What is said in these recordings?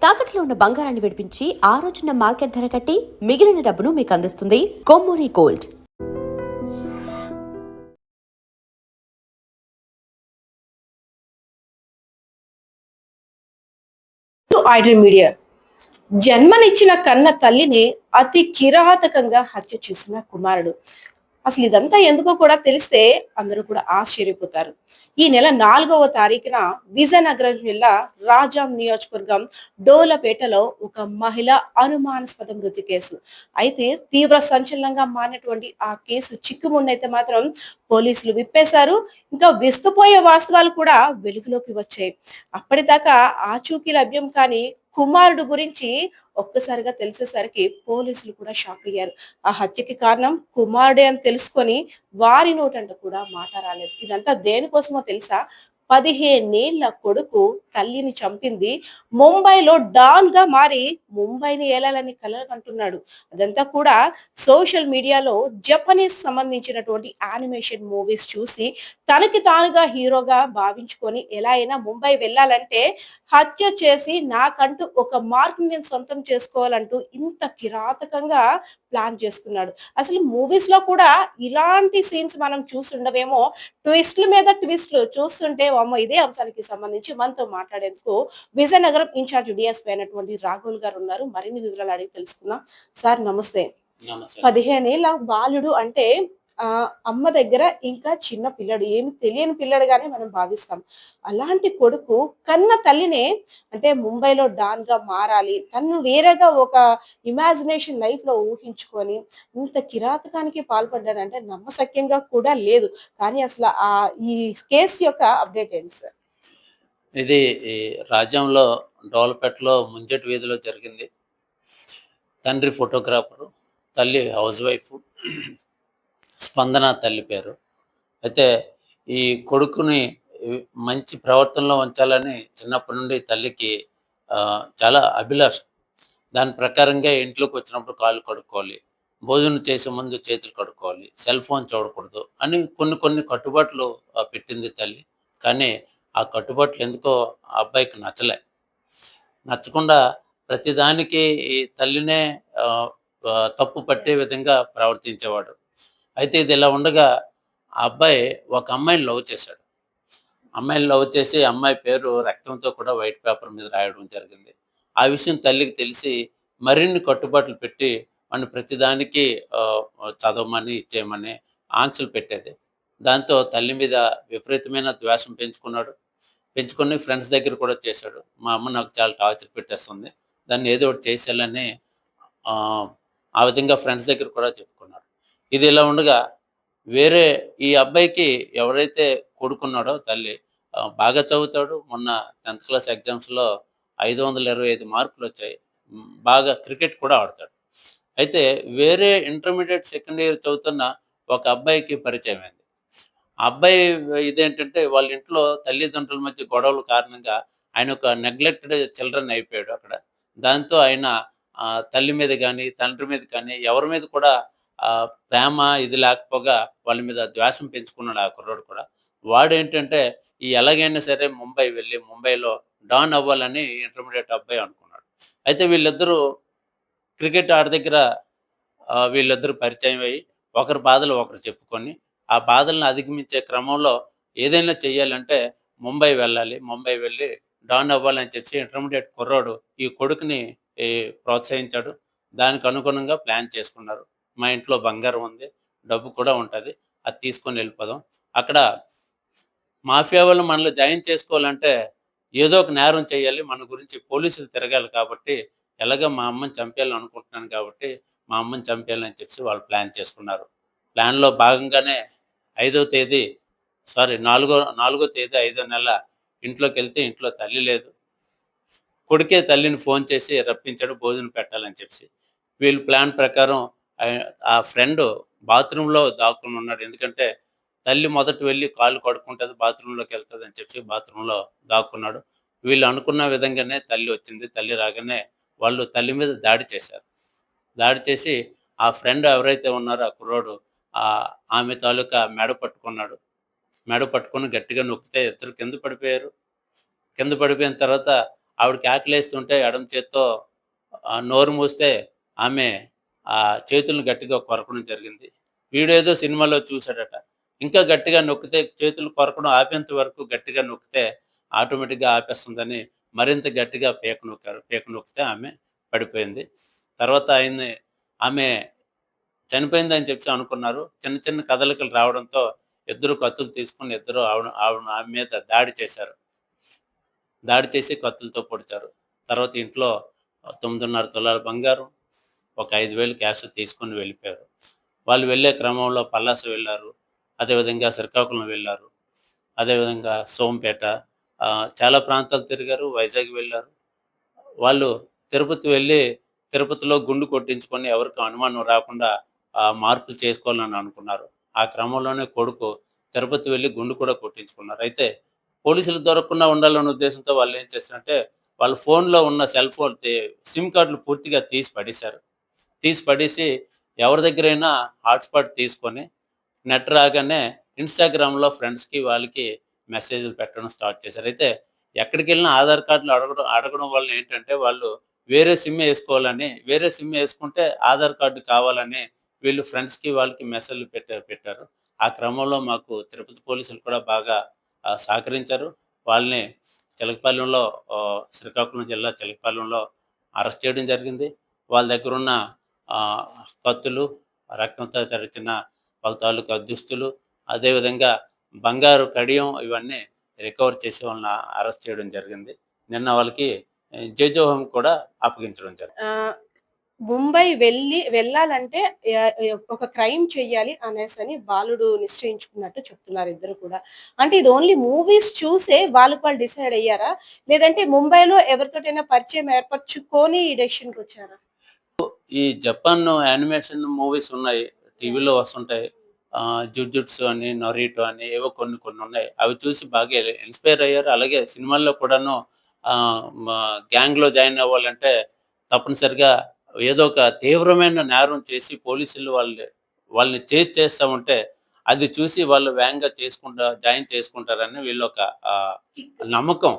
తాకట్లో ఉన్న బంగారాన్ని విడిపించి ఆ రోజున మార్కెట్ ధర కట్టి మిగిలిన డబ్బును మీకు అందిస్తుంది కొమ్మూరి గోల్డ్. ఐడ్రీమ్ మీడియా జన్మనిచ్చిన కన్న తల్లిని అతి కిరాతకంగా హత్య చేసిన కుమారుడు. అసలు ఇదంతా ఎందుకో కూడా తెలిస్తే అందరూ కూడా ఆశ్చర్యపోతారు. ఈ నెల 4వ తారీఖున విజయనగరం జిల్లా రాజాం నియోజకవర్గం డోలపేటలో ఒక మహిళ అనుమానాస్పద మృతి కేసు. అయితే తీవ్ర సంచలనంగా మారినటువంటి ఆ కేసు చిక్కుముండైతే మాత్రం పోలీసులు విప్పేశారు. ఇంకా విస్తుపోయే వాస్తవాలు కూడా వెలుగులోకి వచ్చాయి. అప్పటిదాకా ఆచూకీ లభ్యం కానీ కుమారుడు గురించి ఒక్కసారిగా తెలిసేసరికి పోలీసులు కూడా షాక్ అయ్యారు. ఆ హత్యకి కారణం కుమారుడే అని తెలుసుకొని వారి నోటంట కూడా మాట రాలేదు. ఇదంతా దేనికోసమో తెలుసా? 15 ఏళ్ల కొడుకు తల్లిని చంపింది. ముంబైలో డాన్ గా మారి ముంబైని ఏలాలని కలలు కంటున్నాడు. అదంతా కూడా సోషల్ మీడియాలో జపనీస్ సంబంధించినటువంటి యానిమేషన్ మూవీస్ చూసి తనకి తానుగా హీరోగా భావించుకొని ఎలా అయినా ముంబై వెళ్ళాలంటే హత్య చేసి నాకంటూ ఒక మార్క్ నేను సొంతం చేసుకోవాలంటూ ఇంత కిరాతకంగా ప్లాన్ చేసుకున్నాడు. అసలు మూవీస్ లో కూడా ఇలాంటి సీన్స్ మనం చూస్తుండవేమో. ట్విస్ట్ల మీద ట్విస్ట్లు చూస్తుంటే అమ్మో ఇదే అంశానికి సంబంధించి మనతో మాట్లాడేందుకు విజయనగరం ఇన్ఛార్జ్ డిఎస్పీ అయినటువంటి రాఘుల్ గారు ఉన్నారు. మరిన్ని వివరాలు అడిగి తెలుసుకుందాం. సార్ నమస్తే. 15 ఏళ్ల బాలుడు అంటే అమ్మ దగ్గర ఇంకా చిన్న పిల్లడు, ఏమి తెలియని పిల్లడుగానే మనం భావిస్తాం. అలాంటి కొడుకు కన్న తల్లినే అంటే ముంబైలో డాన్ గా మారాలి, తను వేరేగా ఒక ఇమాజినేషన్ లైఫ్ లో ఊహించుకొని ఇంత కిరాతకానికి పాల్పడ్డాడంటే నమ్మశక్యంగా కూడా లేదు. కానీ అసలు ఈ కేసు యొక్క అప్డేట్ ఏంటి సార్? ఇది ఈ రాజ్యంలో డోల్పేటలో ముంజటి వీధిలో జరిగింది. తండ్రి ఫోటోగ్రాఫరు, తల్లి హౌస్ వైఫ్, స్పందన తల్లి పేరు. అయితే ఈ కొడుకుని మంచి ప్రవర్తనలో ఉంచాలని చిన్నప్పటి నుండి తల్లికి చాలా అభిలాష. దాని ప్రకారంగా ఇంట్లోకి వచ్చినప్పుడు కాళ్ళు కడుక్కోవాలి, భోజనం చేసే ముందు చేతులు కడుక్కోవాలి, సెల్ ఫోన్ చూడకూడదు అని కొన్ని కొన్ని కట్టుబాట్లు పెట్టింది తల్లి. కానీ ఆ కట్టుబాట్లు ఎందుకో ఆ అబ్బాయికి నచ్చకుండా ప్రతిదానికి ఈ తల్లినే తప్పు పట్టే విధంగా ప్రవర్తించేవాడు. అయితే ఇది ఇలా ఉండగా ఆ అబ్బాయి ఒక అమ్మాయిని లవ్ చేసి అమ్మాయి పేరు రక్తంతో కూడా వైట్ పేపర్ మీద రాయడం జరిగింది. ఆ విషయం తల్లికి తెలిసి మరిన్ని కట్టుబాట్లు పెట్టి వాడిని ప్రతిదానికి చదవమని ఇచ్చేయమని ఆంక్షలు పెట్టేది. దాంతో తల్లి మీద విపరీతమైన ద్వేషం పెంచుకొని ఫ్రెండ్స్ దగ్గర కూడా చేశాడు. మా అమ్మ నాకు చాలా టార్చర్ పెట్టేస్తుంది, దాన్ని ఏదో ఒకటి చేసేయాలని ఆ విధంగా ఫ్రెండ్స్ దగ్గర కూడా చెప్పుకున్నాడు. ఇది ఇలా ఉండగా వేరే ఈ అబ్బాయికి ఎవరైతే కొడుకున్నాడో తల్లి బాగా చదువుతాడు. మొన్న 10th క్లాస్ ఎగ్జామ్స్లో 525 మార్కులు వచ్చాయి. బాగా క్రికెట్ కూడా ఆడతాడు. అయితే వేరే ఇంటర్మీడియట్ సెకండ్ ఇయర్ చదువుతున్న ఒక అబ్బాయికి పరిచయం అయింది. ఆ అబ్బాయి ఇదేంటంటే వాళ్ళ ఇంట్లో తల్లిదండ్రుల మధ్య గొడవల కారణంగా ఆయన ఒక నెగ్లెక్టెడ్ చిల్డ్రన్ అయిపోయాడు అక్కడ. దాంతో ఆయన తల్లి మీద కానీ తండ్రి మీద కానీ ఎవరి మీద కూడా ప్రేమ ఇది లేకపోగా వాళ్ళ మీద ద్వేషం పెంచుకున్నాడు ఆ కుర్రోడు కూడా. వాడేంటంటే ఎలాగైనా సరే ముంబై వెళ్ళి ముంబైలో డాన్ అవ్వాలని ఇంటర్మీడియట్ అబ్బాయి అనుకున్నాడు. అయితే వీళ్ళిద్దరూ క్రికెట్ ఆట దగ్గర వీళ్ళిద్దరూ పరిచయం అయ్యి ఒకరి బాధలు ఒకరు చెప్పుకొని ఆ బాధలను అధిగమించే క్రమంలో ఏదైనా చెయ్యాలంటే ముంబై వెళ్ళాలి, ముంబై వెళ్ళి డాన్ అవ్వాలని చెప్పి ఇంటర్మీడియట్ కుర్రోడు ఈ కొడుకుని ప్రోత్సహించాడు. దానికి అనుగుణంగా ప్లాన్ చేసుకున్నారు. మా ఇంట్లో బంగారం ఉంది, డబ్బు కూడా ఉంటుంది, అది తీసుకొని వెళ్ళిపోదాం. అక్కడ మాఫియా వాళ్ళు మనల్ని జాయిన్ చేసుకోవాలంటే ఏదో ఒక నేరం చేయాలి, మన గురించి పోలీసులు తిరగాలి. కాబట్టి ఎలాగో మా అమ్మని చంపేయాలని అనుకుంటున్నాను కాబట్టి మా అమ్మని చంపేయాలని చెప్పి వాళ్ళు ప్లాన్ చేసుకున్నారు. ప్లాన్లో భాగంగానే 5వ తేదీ 4వ తేదీ 5వ నెల ఇంట్లోకి వెళ్తే ఇంట్లో తల్లి లేదు. కొడుకే తల్లిని ఫోన్ చేసి రప్పించాడు భోజనం పెట్టాలని చెప్పి. వీళ్ళు ప్లాన్ ప్రకారం ఆ ఫ్రెండ్ బాత్రూంలో దాక్కుని ఉన్నాడు. ఎందుకంటే తల్లి మొదట వెళ్ళి కాళ్ళు కడుక్కుంటుంది, బాత్రూంలోకి వెళ్తుంది అని చెప్పి బాత్రూంలో దాక్కున్నాడు. వీళ్ళు అనుకున్న విధంగానే తల్లి వచ్చింది. తల్లి రాగానే వాళ్ళు తల్లి మీద దాడి చేసి ఆ ఫ్రెండ్ ఎవరైతే ఉన్నారో ఆ కుర్రోడు ఆమె తాలూకా మెడ పట్టుకుని గట్టిగా నొక్కితే ఇద్దరు కింద పడిపోయారు. కింద పడిపోయిన తర్వాత ఆవిడకి ఆకలేస్తుంటే ఎడమ చేత్తో నోరు మూస్తే ఆమె ఆ చేతులను గట్టిగా కొరకడం జరిగింది. వీడేదో సినిమాలో చూసాడట. ఇంకా గట్టిగా నొక్కితే చేతులు కొరకడం ఆపేంత వరకు గట్టిగా నొక్కితే ఆటోమేటిక్‌గా ఆపేస్తుందని మరింత గట్టిగా పీక నొక్కారు. పీక నొక్కితే ఆమె పడిపోయింది. తర్వాత ఆమె చనిపోయిందని చెప్పేసి అనుకున్నారు. చిన్న చిన్న కదలికలు రావడంతో ఇద్దరు కత్తులు తీసుకొని ఇద్దరు ఆమె మీద దాడి చేశారు. దాడి చేసి కత్తులతో పొడిచారు. తర్వాత ఇంట్లో 9.5 తులాల బంగారం, ఒక 5,000 క్యాష్ తీసుకొని వెళ్ళిపోయారు. వాళ్ళు వెళ్ళే క్రమంలో పల్లాస వెళ్లారు. అదేవిధంగా శ్రీకాకుళం వెళ్లారు. అదేవిధంగా సోంపేట చాలా ప్రాంతాలు తిరిగారు. వైజాగ్ వెళ్లారు. వాళ్ళు తిరుపతి వెళ్ళి తిరుపతిలో గుండు కొట్టించుకొని ఎవరికీ అనుమానం రాకుండా మార్పులు చేసుకోవాలని అనుకున్నారు. ఆ క్రమంలోనే కొడుకు తిరుపతి వెళ్ళి గుండు కూడా కొట్టించుకున్నారు. అయితే పోలీసులు దొరకకుండా ఉండాలన్న ఉద్దేశంతో వాళ్ళు ఏం చేశారంటే వాళ్ళ ఫోన్‌లో ఉన్న సెల్ ఫోన్ సిమ్ కార్డులు పూర్తిగా తీసి పడేశారు. తీసి పడేసి ఎవరి దగ్గరైనా హాట్‌స్పాట్ తీసుకొని నెట్ రాగానే ఇన్‌స్టాగ్రామ్‌లో ఫ్రెండ్స్‌కి వాళ్ళకి మెసేజ్‌లు పెట్టడం స్టార్ట్ చేశారు. అయితే ఎక్కడికెళ్ళినా ఆధార్ కార్డులు అడగడం అడగడం వల్ల ఏంటంటే వాళ్ళు వేరే సిమ్ ఏసుకోవాలని, వేరే సిమ్ ఏసుకుంటే ఆధార్ కార్డ్ కావాలని వీళ్ళు ఫ్రెండ్స్‌కి వాళ్ళకి మెసేజ్‌లు పెట్టారు. ఆ క్రమంలో మాకు తిరుపతి పోలీసులు కూడా బాగా సహకరించారు. వాళ్ళని చిలకపాలెంలో శ్రీకాకుళం జిల్లా చిలకపాలెంలో అరెస్ట్ చేయడం జరిగింది. వాళ్ళ దగ్గరున్న ఆహ్, కత్తులు, రక్తంతో తడిచిన వాళ్ళ తాలూకా దుస్తులు, అదేవిధంగా బంగారు కడియం ఇవన్నీ రికవర్ చేసి వాళ్ళని అరెస్ట్ చేయడం జరిగింది. నిన్న వాళ్ళకి జేజోహోం కూడా అప్పగించడం జరిగింది. ఆహ్, ముంబై వెళ్ళాలంటే ఒక క్రైమ్ చెయ్యాలి అనేసని బాలుడు నిశ్చయించుకున్నట్టు చెప్తున్నారు ఇద్దరు కూడా. అంటే ఇది ఓన్లీ మూవీస్ చూసే వాళ్ళకి వాళ్ళు డిసైడ్ అయ్యారా? లేదంటే ముంబైలో ఎవరితోటైనా పరిచయం ఏర్పరచుకొని ఈ డెసిషన్‌కొచ్చారా? ఈ జపాన్ యానిమేషన్ మూవీస్ ఉన్నాయి. టీవీలో వస్తుంటాయి. జుజుట్సు అని, నరుటో అని ఏవో కొన్ని కొన్ని ఉన్నాయి. అవి చూసి బాగా ఇన్‌స్పైర్ అయ్యారు. అలాగే సినిమాల్లో కూడాను మా గ్యాంగ్‌లో జాయిన్ అవ్వాలంటే తప్పనిసరిగా ఏదో ఒక తీవ్రమైన నేరం చేసి పోలీసులు వాళ్ళని చేజ్ చేస్తా ఉంటే అది చూసి వాళ్ళు వేగంగా జాయిన్ చేసుకుంటారని వీళ్ళొక ఆహ్, నమ్మకం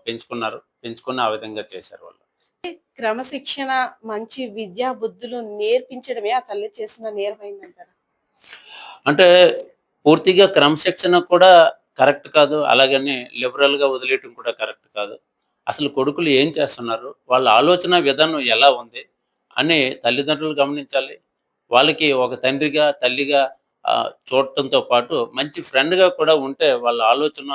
పెంచుకున్నారు. పెంచుకొని ఆ విధంగా చేశారు వాళ్ళు. క్రమశిక్షణ, మంచి విద్యా బుద్ధులు నేర్పించడమే ఆ తల్లి చేసిన నేరమైందంటారా? అంటే పూర్తిగా క్రమశిక్షణ కూడా కరెక్ట్ కాదు. అలాగని లిబరల్‌గా వదిలేయటం కూడా కరెక్ట్ కాదు. అసలు కొడుకులు ఏం చేస్తున్నారు? వాళ్ళ ఆలోచన విధానం ఎలా ఉంది? అని తల్లిదండ్రులు గమనించాలి. వాళ్ళకి ఒక తండ్రిగా, తల్లిగా చూడటంతో పాటు మంచి ఫ్రెండ్‌గా కూడా ఉంటే వాళ్ళ ఆలోచన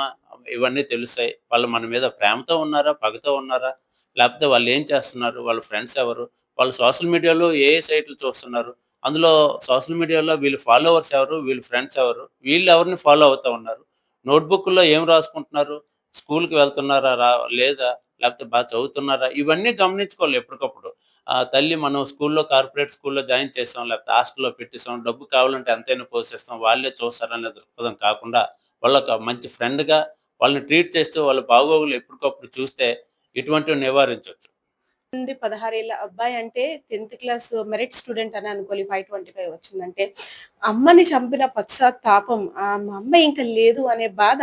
ఇవన్నీ తెలుస్తాయి. వాళ్ళు మన మీద ప్రేమతో ఉన్నారా? పగతో ఉన్నారా? లేకపోతే వాళ్ళు ఏం చేస్తున్నారు? వాళ్ళ ఫ్రెండ్స్ ఎవరు? వాళ్ళు సోషల్ మీడియాలో ఏ ఏ సైట్‌లు చూస్తున్నారు? అందులో సోషల్ మీడియాలో వీళ్ళ ఫాలోవర్స్ ఎవరు? వీళ్ళ ఫ్రెండ్స్ ఎవరు? వీళ్ళు ఎవరిని ఫాలో అవుతా ఉన్నారు? నోట్‌బుక్‌లో ఏం రాసుకుంటున్నారు? స్కూల్‌కి వెళ్తున్నారా? లేదా? లేకపోతే చదువుతున్నారా? ఇవన్నీ గమనించుకోవాలి ఎప్పటికప్పుడు. తల్లి మనం కార్పొరేట్ స్కూల్‌లో జాయిన్ చేసాం, లేకపోతే హాస్టల్‌లో పెట్టేసాం, డబ్బు కావాలంటే ఎంతైనా పోసేస్తాం, వాళ్ళే చూస్తారనే దృక్పథం కాకుండా వాళ్ళొక మంచి ఫ్రెండ్‌గా వాళ్ళని ట్రీట్ చేస్తూ వాళ్ళ బాగోగులు ఎప్పటికప్పుడు చూస్తే ఇటువంటివి నివారించొచ్చు. 16 ఏళ్ల అబ్బాయి అంటే 10థ్ క్లాస్ మెరిట్ స్టూడెంట్ అని అనుకోవాలి. 525 వచ్చిందంటే, అమ్మని చంపిన పశ్చాత్తాపం, మా అమ్మ ఇంక లేదు అనే బాధ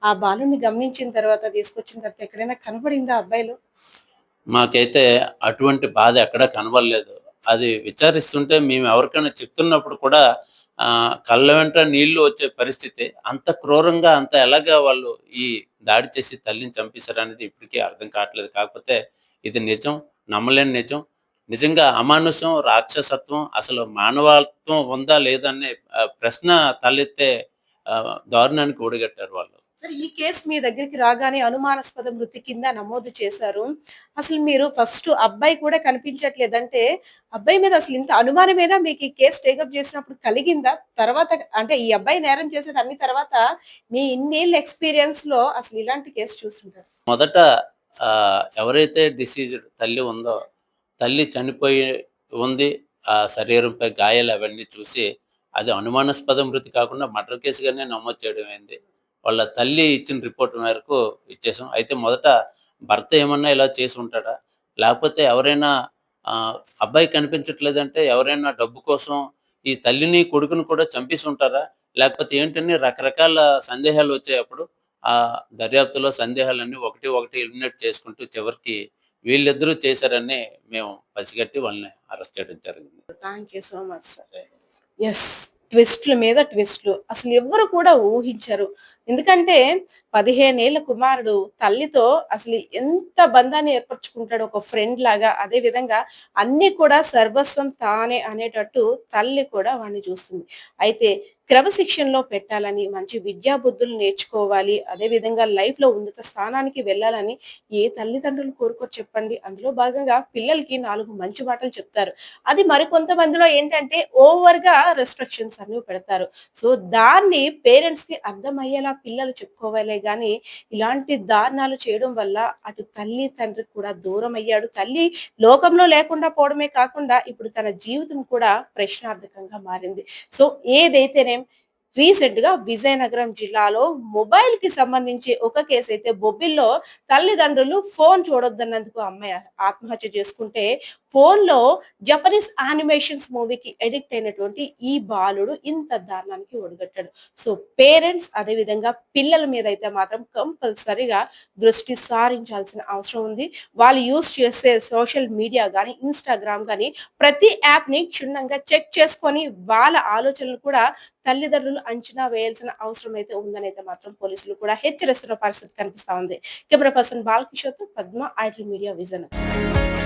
ఆ బాలుడిని గమనించిన తర్వాత, తీసుకొచ్చిన తర్వాత ఎక్కడైనా కనపడిందా ఆ అబ్బాయిలో? మాకైతే అటువంటి బాధ ఎక్కడా కనబడలేదు. అది విచారిస్తుంటే మేము ఎవరికైనా చెప్తున్నప్పుడు కూడా కళ్ళ వెంట నీళ్లు వచ్చే పరిస్థితి. అంత క్రూరంగా అంత ఎలాగా వాళ్ళు ఈ దాడి చేసి తల్లిని చంపేసారనేది ఇప్పటికీ అర్థం కావట్లేదు. కాకపోతే ఇది నిజం. నమ్మలేని నిజం. నిజంగా అమానుషం, రాక్షసత్వం అసలు మానవత్వం ఉందా లేదా అనే ప్రశ్న తలెత్తే దారుణానికి ఒడిగట్టారు వాళ్ళు. సరే, ఈ కేస్ మీ దగ్గరికి రాగానే అనుమానాస్పద మృతి కింద నమోదు చేశారు. అసలు మీరు ఫస్ట్ అబ్బాయి కూడా కనిపించట్లేదంటే, అబ్బాయి మీద అసలు ఇంత అనుమానమేనా మీకు ఈ కేస్ టేకప్ చేసినప్పుడు కలిగిందా? తర్వాత అంటే ఈ అబ్బాయి నేరం చేసాడు అన్ని తర్వాత మీ ఇన్నేళ్ల ఎక్స్‌పీరియన్స్‌లో అసలు ఇలాంటి కేస్ చూసుంటారు. మొదట ఎవరైతే డిసీజ్డ్ తల్లి ఉందో, తల్లి చనిపోయి ఉంది. ఆ శరీరంపై గాయాలు అవన్నీ చూసి, అది అనుమానాస్పద మృతి కాకుండా మర్డర్ కేస్‌గానే నమోదు చేయడం అయింది. వాళ్ళ తల్లి ఇచ్చిన రిపోర్ట్ మేరకు ఇచ్చేసాం. అయితే మొదట భర్త ఏమన్నా ఇలా చేసి ఉంటాడా? లేకపోతే ఎవరైనా ఆహ్, అబ్బాయి కనిపించట్లేదంటే ఎవరైనా డబ్బు కోసం ఈ తల్లిని, కొడుకుని కూడా చంపేసి ఉంటారా? లేకపోతే ఏంటని రకరకాల సందేహాలు వచ్చాయి అప్పుడు. ఆ దర్యాప్తులో సందేహాలన్నీ ఒకటి ఒకటి ఎలిమినేట్ చేసుకుంటూ చివరికి వీళ్ళిద్దరూ చేశారని మేము పసిగట్టి వాళ్ళని అరెస్ట్ చేయడం జరిగింది. Thank you so much sir. Yes, ట్విస్ట్ల మీద ట్విస్ట్లు అసలు ఎవ్వరు కూడా ఊహించరు. ఎందుకంటే 15 ఏళ్ల కుమారుడు తల్లితో అసలు ఎంత బంధాన్ని ఏర్పరచుకుంటాడు, ఒక ఫ్రెండ్ లాగా. అదే విధంగా అన్ని కూడా సర్వస్వం తానే అనేటట్టు తల్లి కూడా వాడిని చూస్తుంది. అయితే క్రమశిక్షణలో పెట్టాలని, మంచి విద్యా బుద్ధులు నేర్చుకోవాలి, అదే విధంగా లైఫ్ లో ఉన్నత స్థానానికి వెళ్ళాలని ఏ తల్లిదండ్రులు కోరుకోరు చెప్పండి. అందులో భాగంగా పిల్లలకి 4 మంచి మాటలు చెప్తారు. అది మరికొంతమందిలో ఏంటంటే ఓవర్ గా రెస్ట్రిక్షన్స్ అన్ని పెడతారు. సో దాన్ని పేరెంట్స్ కి అర్థమయ్యేలా పిల్లలు చెప్పుకోవాలి గాని ఇలాంటి దారుణాలు చేయడం వల్ల అటు తల్లి తండ్రికి కూడా దూరం అయ్యాడు. తల్లి లోకంలో లేకుండా పోవడమే కాకుండా ఇప్పుడు తన జీవితం కూడా ప్రశ్నార్థకంగా మారింది. సో ఏదైతేనే రీసెంట్ గా విజయనగరం జిల్లాలో మొబైల్ కి సంబంధించి ఒక కేసు అయితే బొబ్బిల్లో తల్లిదండ్రులు ఫోన్ చూడొద్దన్నందుకు అమ్మాయి ఆత్మహత్య చేసుకుంటే, ఫోన్ లో జపనీస్ యానిమేషన్స్ మూవీకి ఎడిక్ట్ అయినటువంటి ఈ బాలుడు ఇంత దారుణానికి ఒడిగట్టాడు. సో పేరెంట్స్ అదే విధంగా పిల్లల మీద అయితే మాత్రం కంపల్సరిగా దృష్టి సారించాల్సిన అవసరం ఉంది. వాళ్ళు యూస్ చేసే సోషల్ మీడియా గానీ, ఇన్స్టాగ్రామ్ గానీ ప్రతి యాప్ ని క్షుణ్ణంగా చెక్ చేసుకొని వాళ్ళ ఆలోచనలు కూడా తల్లిదండ్రులు అంచనా వేయాల్సిన అవసరం అయితే ఉందని అయితే మాత్రం పోలీసులు కూడా హెచ్చరిస్తున్న పరిస్థితి కనిపిస్తా ఉంది. కెమెరా పర్సన్ బాలకిషోర్తో పద్మ, ఐడ్రీ మీడియా, విజయనగరం.